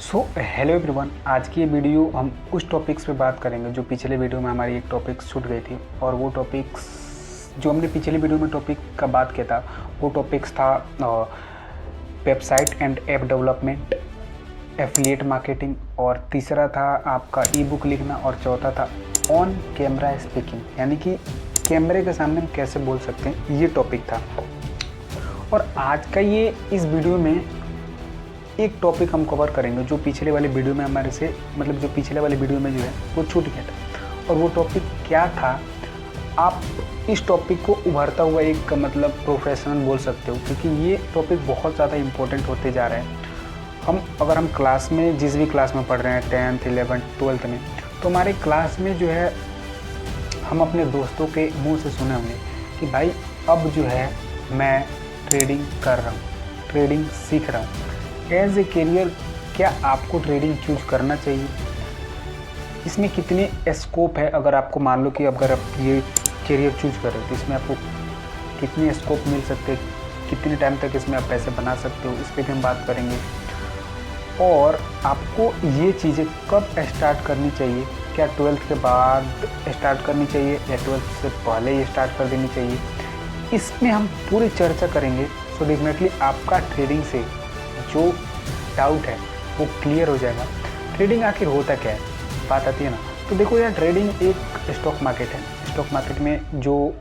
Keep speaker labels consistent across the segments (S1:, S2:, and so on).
S1: Hello everyone, आज की ये वीडियो हम उस टॉपिक्स पे बात करेंगे जो पिछले वीडियो में हमारी एक टॉपिक छूट गई थी। और वो टॉपिक्स जो हमने पिछले वीडियो में टॉपिक का बात किया था वो टॉपिक्स था website and app development, affiliate marketing, और तीसरा था आपका ई बुक लिखना, और चौथा था ऑन कैमरा स्पीकिंग, यानी कि कैमरे के सामने हम कैसे बोल सकते हैं, ये टॉपिक था। और आज का ये इस वीडियो में एक टॉपिक हम कवर करेंगे जो पिछले वाले वीडियो में हमारे से जो पिछले वाले वीडियो में जो है वो छूट गया था। और वो टॉपिक क्या था, आप इस टॉपिक को उभरता हुआ एक प्रोफेशनल बोल सकते हो, क्योंकि ये टॉपिक बहुत ज़्यादा इम्पोर्टेंट होते जा रहे हैं। अगर हम क्लास में जिस भी क्लास में पढ़ रहे हैं, 10th 11th 12th में, तो हमारे क्लास में जो है हम अपने दोस्तों के मुँह से सुने होंगे कि भाई अब जो है मैं ट्रेडिंग कर रहा हूँ, ट्रेडिंग सीख रहा हूँ। एज ए करियर क्या आपको ट्रेडिंग चूज करना चाहिए? इसमें कितने स्कोप है? अगर आपको मान लो कि अगर आप ये करियर चूज कर रहे हो तो इसमें आपको कितने स्कोप मिल सकते हैं, कितने टाइम तक इसमें आप पैसे बना सकते हो, इस पर भी हम बात करेंगे। और आपको ये चीज़ें कब स्टार्ट करनी चाहिए, क्या 12th के बाद स्टार्ट करनी चाहिए या 12th से पहले ही स्टार्ट कर देनी चाहिए, इसमें हम पूरी चर्चा करेंगे। सो डेफिनेटली आपका ट्रेडिंग से जो डाउट है वो क्लियर हो जाएगा। ट्रेडिंग आखिर होता क्या है, बात आती है ना। तो देखो यार, ट्रेडिंग एक स्टॉक मार्केट है। स्टॉक मार्केट में जो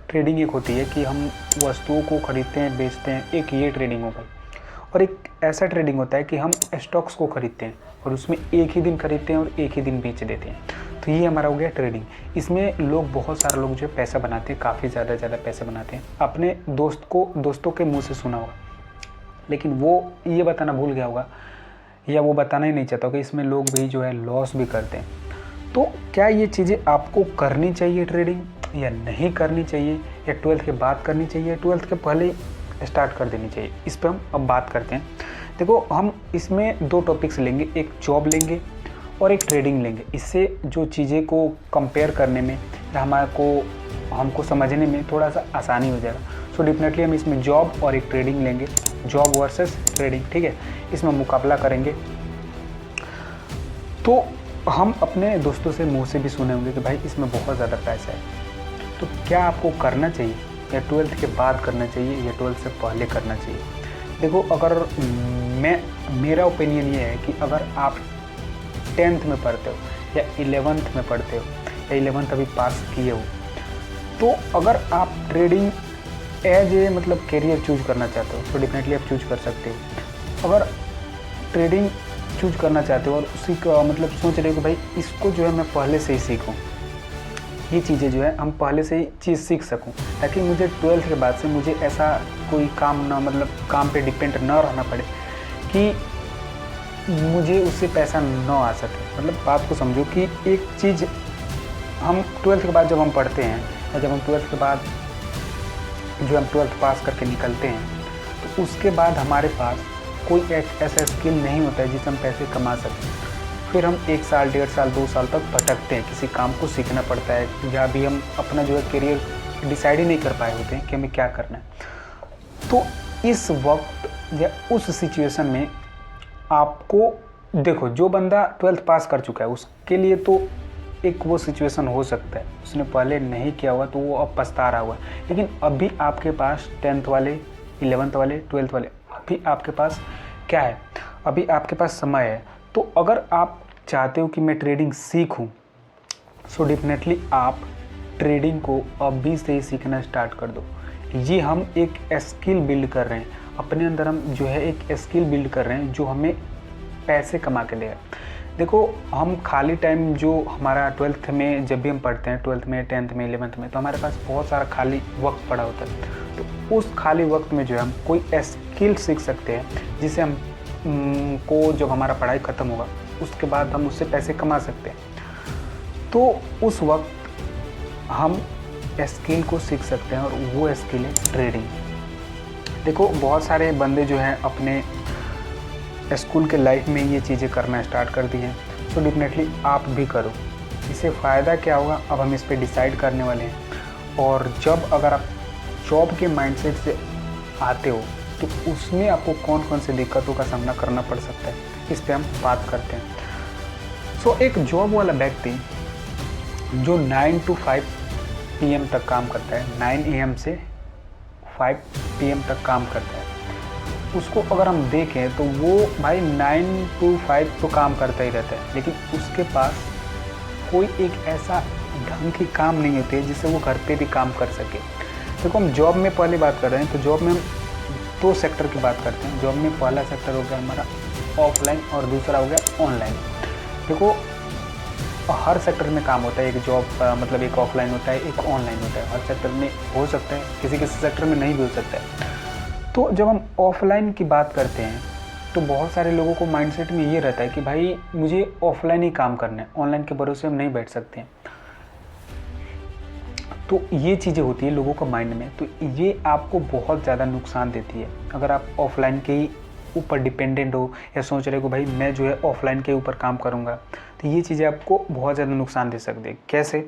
S1: ट्रेडिंग एक होती है कि हम वस्तुओं को खरीदते हैं, बेचते हैं, एक ये ट्रेडिंग हो गई। और एक ऐसा ट्रेडिंग होता है कि हम स्टॉक्स को खरीदते हैं और उसमें एक ही दिन खरीदते हैं और एक ही दिन बेच देते हैं। तो ये हमारा हो गया ट्रेडिंग। इसमें बहुत सारे लोग जो पैसा बनाते हैं, काफ़ी ज़्यादा पैसे बनाते हैं। अपने दोस्तों के मुँह से सुना होगा, लेकिन वो ये बताना भूल गया होगा या वो बताना ही नहीं चाहता कि इसमें लोग भी जो है लॉस भी करते हैं। तो क्या ये चीज़ें आपको करनी चाहिए ट्रेडिंग या नहीं करनी चाहिए, या 12th के बाद करनी चाहिए, 12th के पहले स्टार्ट कर देनी चाहिए, इस पर हम अब बात करते हैं। देखो, हम इसमें दो टॉपिक्स लेंगे, एक जॉब लेंगे और एक ट्रेडिंग लेंगे। इससे जो चीज़ें को कंपेयर करने में या हमको समझने में थोड़ा सा आसानी हो जाएगा। सो डेफिनेटली हम इसमें जॉब और एक ट्रेडिंग लेंगे, जॉब वर्सेस ट्रेडिंग, ठीक है। इसमें मुकाबला करेंगे। तो हम अपने दोस्तों से मुंह से भी सुने होंगे कि भाई इसमें बहुत ज़्यादा पैसा है। तो क्या आपको करना चाहिए, या 12th के बाद करना चाहिए या 12th से पहले करना चाहिए? देखो, अगर मेरा ओपिनियन ये है कि अगर आप 10th में पढ़ते हो या 11th में पढ़ते हो या 11th अभी पास किए हो, तो अगर आप trading as a career choose करना चाहते हो तो डेफिनेटली आप चूज कर सकते हो। अगर ट्रेडिंग चूज करना चाहते हो और उसी का सोच रहे हो कि भाई इसको जो है मैं पहले से ही सीखूं, ये चीज़ें जो है हम पहले से ही चीज़ सीख सकूं, ताकि मुझे 12th के बाद से मुझे ऐसा कोई काम ना काम पे डिपेंड ना रहना पड़े कि मुझे उससे पैसा ना आ सके। बात को समझो कि एक चीज़ हम 12th के बाद जब हम पढ़ते हैं या जब हम 12th के बाद जो हम 12th पास करके निकलते हैं, तो उसके बाद हमारे पास कोई एक ऐसा स्किल नहीं होता है जिससे हम पैसे कमा सकें। फिर हम 1 साल 1.5 साल 2 साल तक भटकते हैं, किसी काम को सीखना पड़ता है, या भी हम अपना जो है करियर डिसाइड ही नहीं कर पाए होते हैं कि हमें क्या करना है। तो इस वक्त या उस सिचुएशन में आपको देखो, जो बंदा 12th पास कर चुका है उसके लिए तो एक वो सिचुएशन हो सकता है, उसने पहले नहीं किया हुआ तो वो अब पछता रहा हुआ। लेकिन अभी आपके पास 10th वाले, 11th वाले, 12th वाले, अभी आपके पास क्या है, अभी आपके पास समय है। तो अगर आप चाहते हो कि मैं ट्रेडिंग सीखूं, सो डेफिनेटली आप ट्रेडिंग को अभी से ही सीखना स्टार्ट कर दो। ये हम एक स्किल बिल्ड कर रहे हैं, अपने अंदर हम जो है एक स्किल बिल्ड कर रहे हैं जो हमें पैसे कमा के देगा। देखो, हम खाली टाइम जो हमारा 12th में जब भी हम पढ़ते हैं, 12th में, 10th में, 11th में, तो हमारे पास बहुत सारा खाली वक्त पड़ा होता है। तो उस खाली वक्त में जो है हम कोई स्किल सीख सकते हैं जिससे हम को जब हमारा पढ़ाई ख़त्म होगा उसके बाद हम उससे पैसे कमा सकते हैं। तो उस वक्त हम स्किल को सीख सकते हैं और वो स्किल है ट्रेडिंग। देखो, बहुत सारे बंदे जो हैं अपने स्कूल के लाइफ में ये चीज़ें करना स्टार्ट कर दी हैं। तो डेफिनेटली आप भी करो। इससे फ़ायदा क्या होगा, अब हम इस पे डिसाइड करने वाले हैं। और जब अगर आप जॉब के माइंडसेट से आते हो तो उसमें आपको कौन कौन से दिक्कतों का सामना करना पड़ सकता है, इस पे हम बात करते हैं। सो एक जॉब वाला व्यक्ति जो 9 to 5 PM तक काम करता है, 9 AM से 5 PM तक काम करता है, उसको अगर हम देखें तो वो भाई 9 to 5 तो काम करता ही रहता है, लेकिन उसके पास कोई एक ऐसा ढंग की काम नहीं होती है जिससे वो घर पे भी काम कर सके। देखो हम जॉब में पहले बात कर रहे हैं, तो जॉब में हम 2 सेक्टर की बात करते हैं। जॉब में पहला सेक्टर हो गया हमारा ऑफलाइन और दूसरा हो गया ऑनलाइन। देखो हर सेक्टर में काम होता है, एक जॉब मतलब एक ऑफलाइन होता है, एक ऑनलाइन होता है। हर सेक्टर में हो सकता है, किसी किसी सेक्टर में नहीं भी हो सकता है। तो जब हम ऑफलाइन की बात करते हैं तो बहुत सारे लोगों को माइंडसेट में ये रहता है कि भाई मुझे ऑफलाइन ही काम करना है, ऑनलाइन के भरोसे हम नहीं बैठ सकते हैं। तो ये चीज़ें होती है लोगों का माइंड में, तो ये आपको बहुत ज़्यादा नुकसान देती है। अगर आप ऑफलाइन के ही ऊपर डिपेंडेंट हो या सोच रहे हो भाई मैं जो है ऑफलाइन के ऊपर काम करूँगा, तो ये चीज़ें आपको बहुत ज़्यादा नुकसान दे सकती है। कैसे?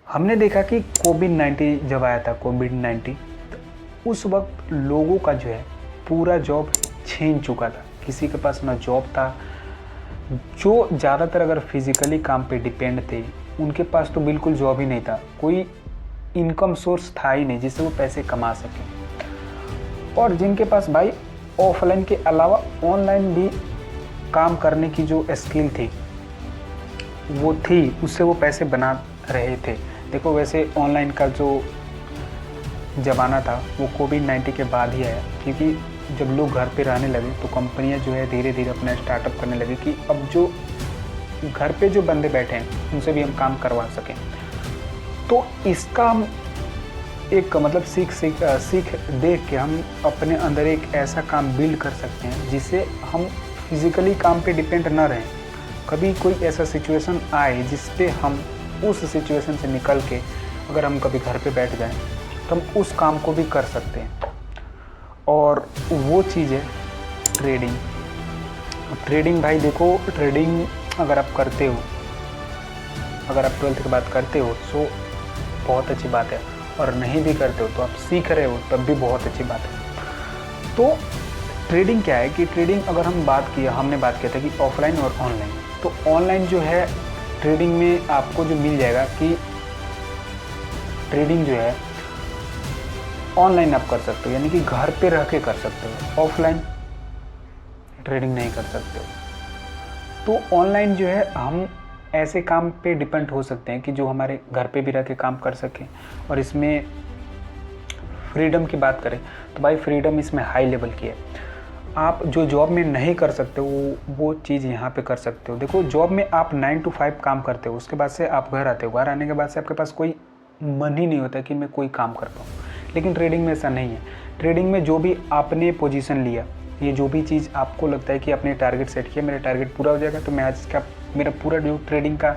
S1: हमने देखा कि कोविड-19 जब आया था, कोविड-19, तो उस वक्त लोगों का जो है पूरा जॉब छीन चुका था। किसी के पास ना जॉब था, जो ज़्यादातर अगर फिज़िकली काम पे डिपेंड थे उनके पास तो बिल्कुल जॉब ही नहीं था, कोई इनकम सोर्स था ही नहीं जिससे वो पैसे कमा सकें। और जिनके पास भाई ऑफलाइन के अलावा ऑनलाइन भी काम करने की जो स्किल थी वो थी, उससे वो पैसे बना रहे थे। देखो वैसे ऑनलाइन का जो ज़माना था वो कोविड-19 के बाद ही आया, क्योंकि जब लोग घर पे रहने लगे तो कंपनियां जो है धीरे धीरे अपना स्टार्टअप करने लगी कि अब जो घर पे जो बंदे बैठे हैं उनसे भी हम काम करवा सकें। तो इसका हम एक मतलब सीख देख के हम अपने अंदर एक ऐसा काम बिल्ड कर सकते हैं जिससे हम फिज़िकली काम पे डिपेंड ना रहें। कभी कोई ऐसा सिचुएशन आए जिस पे हम उस सिचुएशन से निकल के अगर हम कभी घर पे बैठ जाएं तो हम उस काम को भी कर सकते हैं। और वो चीज़ है ट्रेडिंग। ट्रेडिंग भाई देखो, ट्रेडिंग अगर आप करते हो, अगर आप 12th के बाद करते हो तो बहुत अच्छी बात है, और नहीं भी करते हो तो आप सीख रहे हो तब भी बहुत अच्छी बात है। तो ट्रेडिंग क्या है कि ट्रेडिंग अगर हमने बात किया था कि ऑफलाइन और ऑनलाइन, तो ऑनलाइन जो है ट्रेडिंग में आपको जो मिल जाएगा कि ट्रेडिंग जो है ऑनलाइन आप कर सकते हो, यानी कि घर पे रह के कर सकते हो। ऑफलाइन ट्रेडिंग नहीं कर सकते हो। तो ऑनलाइन जो है हम ऐसे काम पे डिपेंड हो सकते हैं कि जो हमारे घर पे भी रह के काम कर सकें। और इसमें फ्रीडम की बात करें तो भाई फ्रीडम इसमें हाई लेवल की है। आप जो जॉब में नहीं कर सकते हो वो चीज़ यहाँ पे कर सकते हो। देखो जॉब में आप 9 to 5 काम करते हो, उसके बाद से आप घर आते हो, घर आने के बाद से आपके पास कोई मन ही नहीं होता कि मैं कोई काम कर पाऊँ। लेकिन ट्रेडिंग में ऐसा नहीं है। ट्रेडिंग में जो भी आपने पोजीशन लिया, ये जो भी चीज़ आपको लगता है कि आपने टारगेट सेट किया, मेरा टारगेट पूरा हो जाएगा तो मैं आज का मेरा पूरा जो ट्रेडिंग का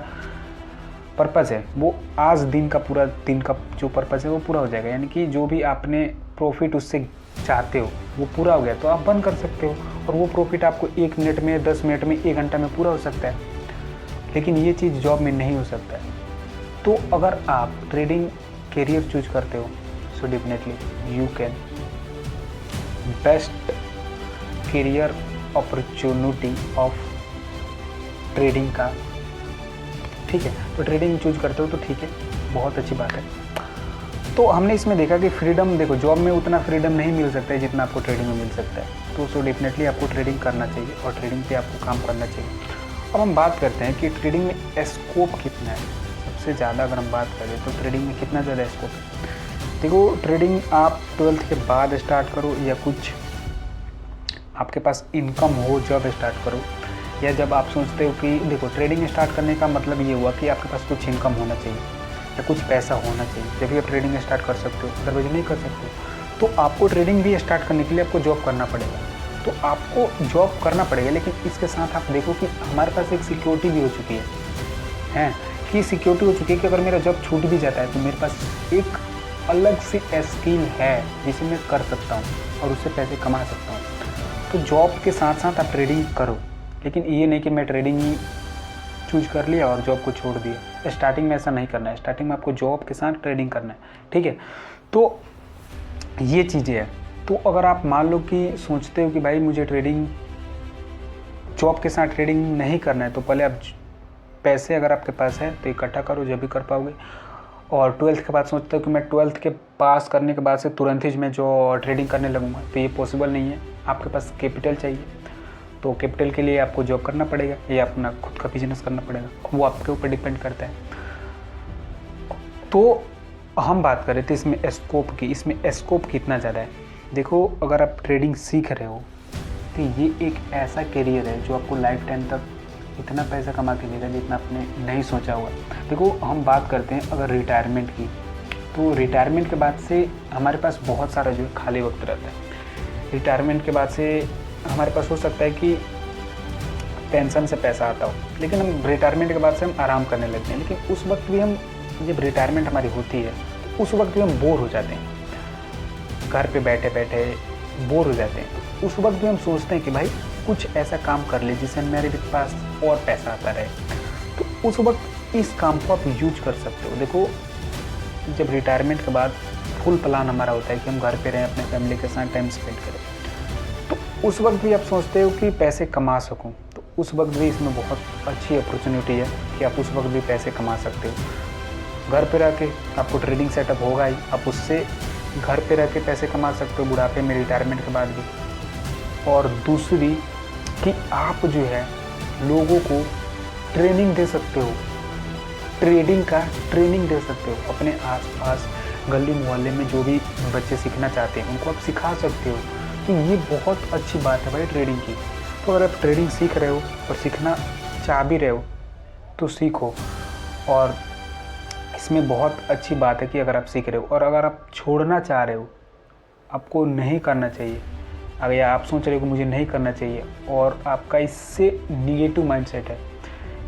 S1: पर्पज़ है वो आज दिन का पूरा दिन का जो पर्पज़ है वो पूरा हो जाएगा। यानी कि जो भी आपने प्रॉफिट उससे चाहते हो वो पूरा हो गया तो आप बंद कर सकते हो, और वो प्रॉफिट आपको 1 मिनट में, 10 मिनट में, 1 घंटा में पूरा हो सकता है। लेकिन ये चीज़ जॉब में नहीं हो सकता है। तो अगर आप ट्रेडिंग करियर चूज करते हो so definitely you can best career opportunity of trading का, ठीक है। तो ट्रेडिंग चूज करते हो तो ठीक है, बहुत अच्छी बात है। तो हमने इसमें देखा कि फ्रीडम, देखो जॉब में उतना फ्रीडम नहीं मिल सकता है जितना आपको ट्रेडिंग में मिल सकता है। तो सो डेफिनेटली आपको ट्रेडिंग करना चाहिए और ट्रेडिंग पे आपको काम करना चाहिए। अब हम बात करते हैं कि ट्रेडिंग में स्कोप कितना है। सबसे ज़्यादा अगर हम बात करें तो ट्रेडिंग में कितना ज़्यादा स्कोप है। देखो ट्रेडिंग आप 12th के बाद स्टार्ट करो या कुछ आपके पास इनकम हो जब स्टार्ट करो, या जब आप सोचते हो कि देखो ट्रेडिंग स्टार्ट करने का मतलब ये हुआ कि आपके पास कुछ इनकम होना चाहिए या कुछ पैसा होना चाहिए, जब भी आप ट्रेडिंग स्टार्ट कर सकते हो, अदरवाइज नहीं कर सकते हो। तो आपको ट्रेडिंग भी स्टार्ट करने के लिए आपको जॉब करना पड़ेगा। तो आपको जॉब करना पड़ेगा, लेकिन इसके साथ आप देखो कि हमारे पास एक सिक्योरिटी भी हो चुकी है कि सिक्योरिटी हो चुकी है कि अगर मेरा जॉब छूट भी जाता है तो मेरे पास एक अलग सी स्किल है जिसे मैं कर सकता हूँ और उससे पैसे कमा सकता हूँ। तो जॉब के साथ साथ आप ट्रेडिंग करो, लेकिन ये नहीं कि मैं ट्रेडिंग ही चूज कर लिया और जॉब को छोड़ दिया। स्टार्टिंग में ऐसा नहीं करना है, स्टार्टिंग में आपको जॉब के साथ ट्रेडिंग करना है, ठीक है। तो ये चीज़ें हैं। तो अगर आप मान लो कि सोचते हो कि भाई मुझे ट्रेडिंग जॉब के साथ ट्रेडिंग नहीं करना है तो पहले आप पैसे अगर आपके पास है तो इकट्ठा करो, जब भी कर पाओगे। और 12th के बाद सोचते हो कि मैं 12th के पास करने के बाद से तुरंत ही मैं जो ट्रेडिंग करने लगूँगा, तो ये पॉसिबल नहीं है। आपके पास कैपिटल चाहिए, तो कैपिटल के लिए आपको जॉब करना पड़ेगा या अपना खुद का बिजनेस करना पड़ेगा, वो आपके ऊपर डिपेंड करता है। तो हम बात कर रहे थे इसमें स्कोप की, इसमें स्कोप कितना ज़्यादा है। देखो, अगर आप ट्रेडिंग सीख रहे हो तो ये एक ऐसा करियर है जो आपको लाइफ टाइम तक इतना पैसा कमा के देगा जितना आपने नहीं सोचा हुआ। देखो, हम बात करते हैं अगर रिटायरमेंट की, तो रिटायरमेंट के बाद से हमारे पास बहुत सारा जो है खाली वक्त रहता है। रिटायरमेंट के बाद से हमारे पास हो सकता है कि पेंशन से पैसा आता हो, लेकिन हम रिटायरमेंट के बाद से हम आराम करने लगते हैं। लेकिन उस वक्त भी हम, जब रिटायरमेंट हमारी होती है तो उस वक्त भी हम बोर हो जाते हैं, घर पे बैठे बैठे बोर हो जाते हैं। तो उस वक्त भी हम सोचते हैं कि भाई कुछ ऐसा काम कर ले जिससे मेरे पास और पैसा आता रहे। तो उस वक्त इस काम को आप यूज कर सकते हो। देखो, जब रिटायरमेंट के बाद फुल प्लान हमारा होता है कि हम घर पे रहें, अपने फैमिली के साथ टाइम स्पेंड करें, तो उस वक्त भी आप सोचते हो कि पैसे कमा सकूं, तो उस वक्त भी इसमें बहुत अच्छी अपॉर्चुनिटी है कि आप उस वक्त भी पैसे कमा सकते हो। घर पे रह के आपको ट्रेडिंग सेटअप होगा ही, आप उससे घर पे रह के पैसे कमा सकते हो बुढ़ापे में, रिटायरमेंट के बाद भी। और दूसरी कि आप जो है लोगों को ट्रेनिंग दे सकते हो, ट्रेडिंग का ट्रेनिंग दे सकते हो। अपने आसपास गली मोहल्ले में जो भी बच्चे सीखना चाहते हैं उनको आप सिखा सकते हो। तो ये बहुत अच्छी बात है भाई ट्रेडिंग की। तो अगर आप ट्रेडिंग सीख रहे हो और सीखना चाह भी रहे हो तो सीखो। और इसमें बहुत अच्छी बात है कि अगर आप सीख रहे हो और अगर आप छोड़ना चाह रहे हो, आपको नहीं करना चाहिए, अगर आप सोच रहे हो कि मुझे नहीं करना चाहिए और आपका इससे निगेटिव माइंडसेट है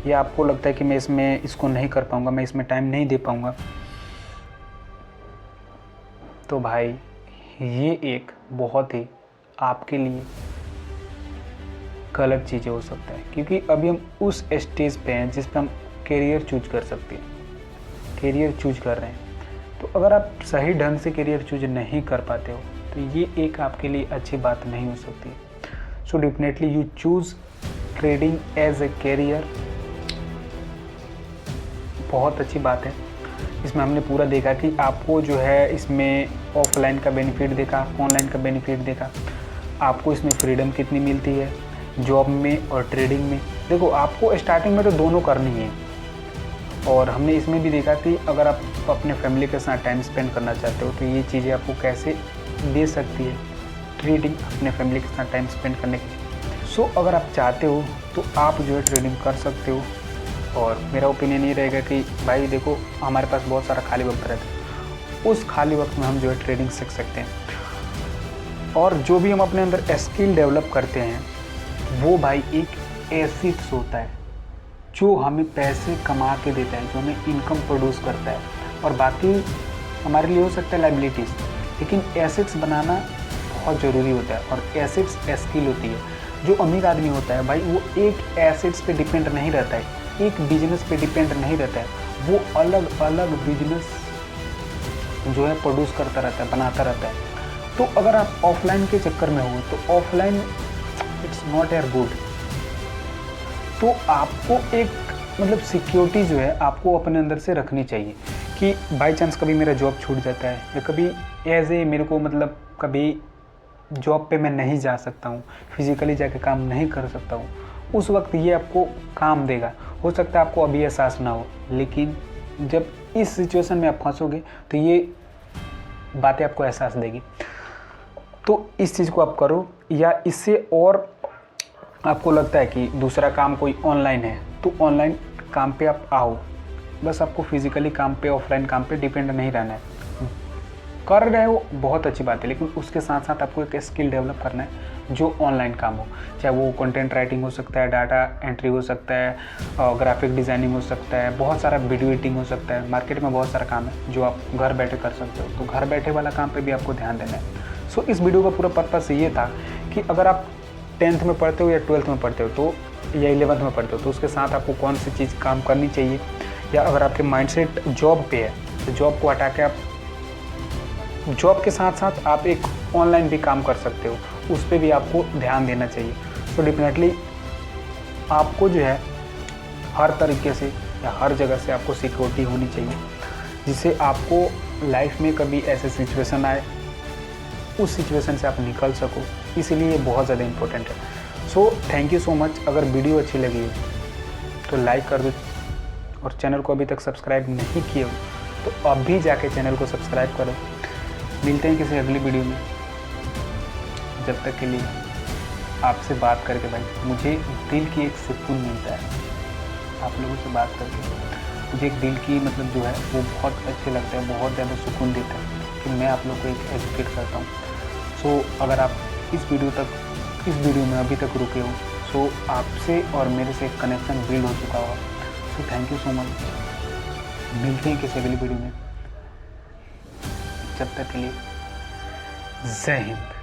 S1: या आपको लगता है कि मैं इसको नहीं कर पाऊँगा, मैं इसमें टाइम नहीं दे पाऊँगा, तो भाई ये एक बहुत ही आपके लिए गलत चीज़ें हो सकता है। क्योंकि अभी हम उस स्टेज पे हैं जिस पे हम करियर चूज कर सकते हैं, करियर चूज कर रहे हैं। तो अगर आप सही ढंग से करियर चूज नहीं कर पाते हो तो ये एक आपके लिए अच्छी बात नहीं हो सकती। So definitely you choose trading as a career, बहुत अच्छी बात है। इसमें हमने पूरा देखा कि आपको जो है इसमें ऑफलाइन का बेनिफिट देखा, ऑनलाइन का बेनिफिट देखा, आपको इसमें फ्रीडम कितनी मिलती है जॉब में और ट्रेडिंग में। देखो, आपको स्टार्टिंग में तो दोनों करनी है। और हमने इसमें भी देखा कि अगर आप अपने फैमिली के साथ टाइम स्पेंड करना चाहते हो तो ये चीज़ें आपको कैसे दे सकती है ट्रेडिंग, अपने फैमिली के साथ टाइम स्पेंड करने के लिए। सो अगर आप चाहते हो तो आप जो है ट्रेडिंग कर सकते हो। और मेरा ओपिनियन ये रहेगा कि भाई देखो, हमारे पास बहुत सारा खाली वक्त रहता है, उस खाली वक्त में हम जो है ट्रेडिंग सीख सकते हैं। और जो भी हम अपने अंदर स्किल डेवलप करते हैं वो भाई एक एसेट्स होता है जो हमें पैसे कमा के देता है, जो हमें इनकम प्रोड्यूस करता है। और बाकी हमारे लिए हो सकता है लाइबिलिटीज़, लेकिन एसेट्स बनाना बहुत ज़रूरी होता है। और एसेट्स स्किल होती है। जो अमीर आदमी होता है भाई वो एक एसेट्स पे डिपेंड नहीं रहता है, एक बिजनेस पे डिपेंड नहीं रहता है, वो अलग अलग बिजनेस जो है प्रोड्यूस करता रहता है, बनाता रहता है। तो अगर आप ऑफलाइन के चक्कर में हो तो offline it's not air good. तो आपको एक मतलब सिक्योरिटी जो है आपको अपने अंदर से रखनी चाहिए कि बाय चांस कभी मेरा जॉब छूट जाता है या कभी एज ए मेरे को मतलब कभी जॉब पे मैं नहीं जा सकता हूँ, फिज़िकली जाके काम नहीं कर सकता हूँ, उस वक्त ये आपको काम देगा। हो सकता है आपको अभी एहसास ना हो, लेकिन जब इस सिचुएशन में आप फंसोगे तो ये बातें आपको एहसास देगी। तो इस चीज़ को आप करो। या इससे और आपको लगता है कि दूसरा काम कोई ऑनलाइन है तो ऑनलाइन काम पे आप आओ, बस आपको फिज़िकली काम पे, ऑफलाइन काम पे डिपेंड नहीं रहना है। कर रहे हो बहुत अच्छी बात है, लेकिन उसके साथ साथ आपको एक स्किल डेवलप करना है जो ऑनलाइन काम हो, चाहे वो कंटेंट राइटिंग हो सकता है, डाटा एंट्री हो सकता है, ग्राफिक डिज़ाइनिंग हो सकता है, बहुत सारा वीडियो एडिटिंग हो सकता है। मार्केट में बहुत सारा काम है जो आप घर बैठे कर सकते हो, तो घर बैठे वाला काम पे भी आपको ध्यान देना है। सो इस वीडियो का पूरा पर्पस ये था कि अगर आप 10th में पढ़ते हो या 12th में पढ़ते हो तो या 11th में पढ़ते हो तो उसके साथ आपको कौन सी चीज़ काम करनी चाहिए, या अगर आपके माइंडसेट जॉब पे है तो जॉब को हटा के आप जॉब के साथ साथ आप एक ऑनलाइन भी काम कर सकते हो, उस पर भी आपको ध्यान देना चाहिए। तो डेफिनेटली आपको जो है हर तरीके से या हर जगह से आपको सिक्योरिटी होनी चाहिए, जिससे आपको लाइफ में कभी ऐसे सिचुएशन आए, उस सिचुएशन से आप निकल सको। इसीलिए ये बहुत ज़्यादा इम्पोर्टेंट है। So thank you so much. अगर वीडियो अच्छी लगी हो तो लाइक कर दो, और चैनल को अभी तक सब्सक्राइब नहीं किए हो तो अभी जाके चैनल को सब्सक्राइब करो। मिलते हैं किसी अगली वीडियो में। जब तक के लिए आपसे बात करके भाई मुझे दिल की एक सुकून मिलता है। आप लोगों से बात करके मुझे एक दिल की मतलब जो है वो बहुत अच्छे लगता है, बहुत ज़्यादा सुकून देता है कि मैं आप लोग को एक एजुकेट करता हूँ। सो अगर आप इस वीडियो में अभी तक रुके हो, सो आपसे और मेरे से एक कनेक्शन बिल्ड हो चुका होगा। So thank you so much. मिलते हैं किसी अगली वीडियो में। जब तक के लिए जय हिंद।